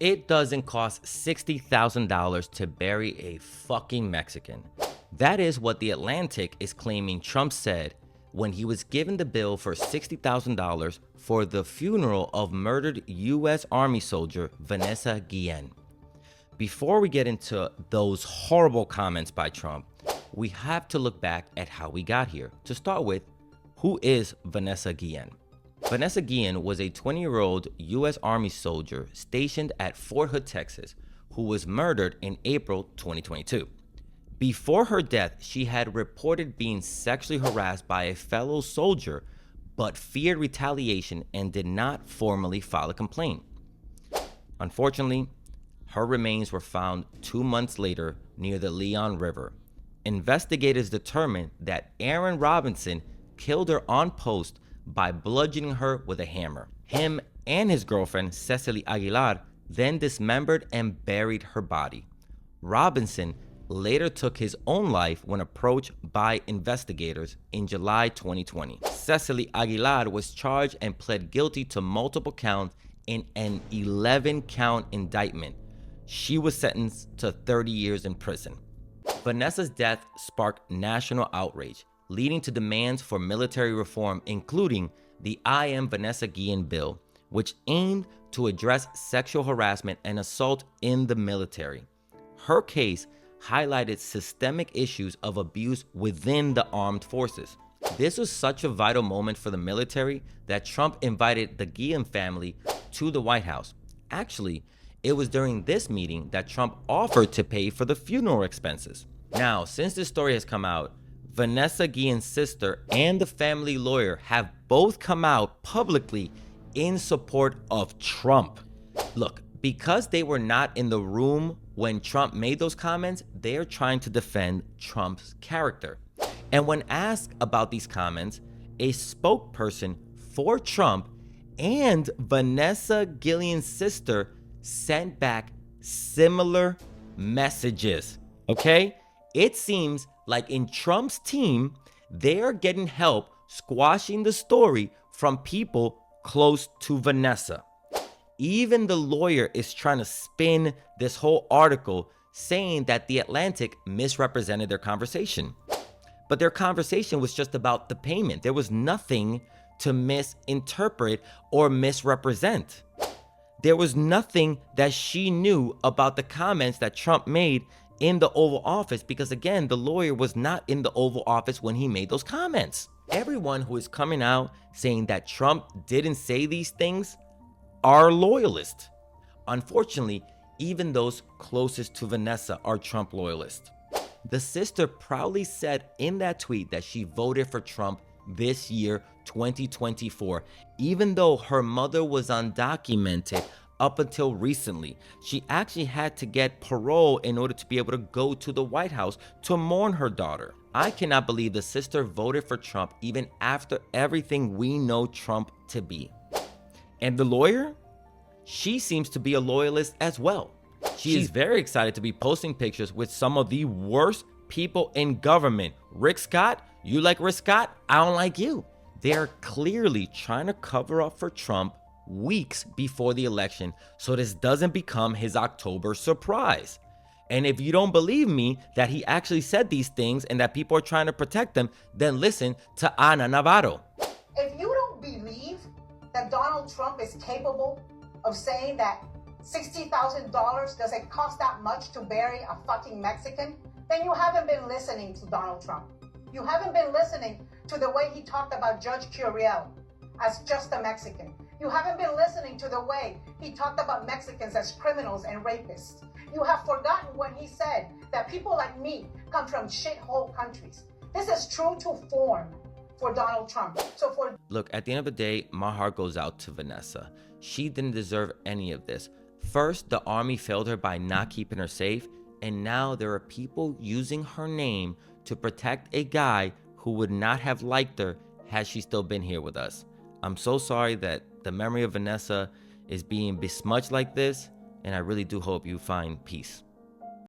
It doesn't cost $60,000 to bury a fucking Mexican. That is what The Atlantic is claiming Trump said when he was given the bill for $60,000 for the funeral of murdered U.S. Army soldier Vanessa Guillén. Before we get into those horrible comments by Trump, we have to look back at how we got here. To start with, who is Vanessa Guillén? Vanessa Guillén was a 20-year-old U.S. Army soldier stationed at Fort Hood, Texas, who was murdered in April 2022. Before her death, she had reported being sexually harassed by a fellow soldier, but feared retaliation and did not formally file a complaint. Unfortunately, her remains were found 2 months later near the Leon River. Investigators determined that Aaron Robinson killed her on post by bludgeoning her with a hammer. Him and his girlfriend, Cecily Aguilar, then dismembered and buried her body. Robinson later took his own life when approached by investigators in July 2020. Cecily Aguilar was charged and pled guilty to multiple counts in an 11-count indictment. She was sentenced to 30 years in prison. Vanessa's death sparked national outrage, leading to demands for military reform, including the I Am Vanessa Guillén bill, which aimed to address sexual harassment and assault in the military. Her case highlighted systemic issues of abuse within the armed forces. This was such a vital moment for the military that Trump invited the Guillén family to the White House. Actually, it was during this meeting that Trump offered to pay for the funeral expenses. Now, since this story has come out, Vanessa Guillén's sister and the family lawyer have both come out publicly in support of Trump. Look, because they were not in the room when Trump made those comments, they're trying to defend Trump's character. And when asked about these comments, a spokesperson for Trump and Vanessa Guillén's sister sent back similar messages, okay? It seems like in Trump's team, they're getting help squashing the story from people close to Vanessa. Even the lawyer is trying to spin this whole article saying that The Atlantic misrepresented their conversation. But their conversation was just about the payment. There was nothing to misinterpret or misrepresent. There was nothing that she knew about the comments that Trump made in the Oval Office, because again, the lawyer was not in the Oval Office when he made those comments. Everyone who is coming out saying that Trump didn't say these things are loyalists. Unfortunately, even those closest to Vanessa are Trump loyalists. The sister proudly said in that tweet that she voted for Trump this year, 2024, even though her mother was undocumented up until recently. She actually had to get parole in order to be able to go to the White House to mourn her daughter. I cannot believe the sister voted for Trump even after everything we know Trump to be. And the lawyer? She seems to be a loyalist as well. She's very excited to be posting pictures with some of the worst people in government. Rick Scott? You like Rick Scott? I don't like you. They're clearly trying to cover up for Trump weeks before the election so this doesn't become his October surprise. And if you don't believe me that he actually said these things and that people are trying to protect him, then listen to Ana Navarro. If you don't believe that Donald Trump is capable of saying that $60,000 doesn't cost that much to bury a fucking Mexican, then you haven't been listening to Donald Trump. You haven't been listening to the way he talked about Judge Curiel as just a Mexican. You haven't been listening to the way he talked about Mexicans as criminals and rapists. You have forgotten when he said that people like me come from shithole countries. This is true to form for Donald Trump. Look, at the end of the day, my heart goes out to Vanessa. She didn't deserve any of this. First, the army failed her by not keeping her safe, and now there are people using her name to protect a guy who would not have liked her had she still been here with us. I'm so sorry that the memory of Vanessa is being besmudged like this, and I really do hope you find peace.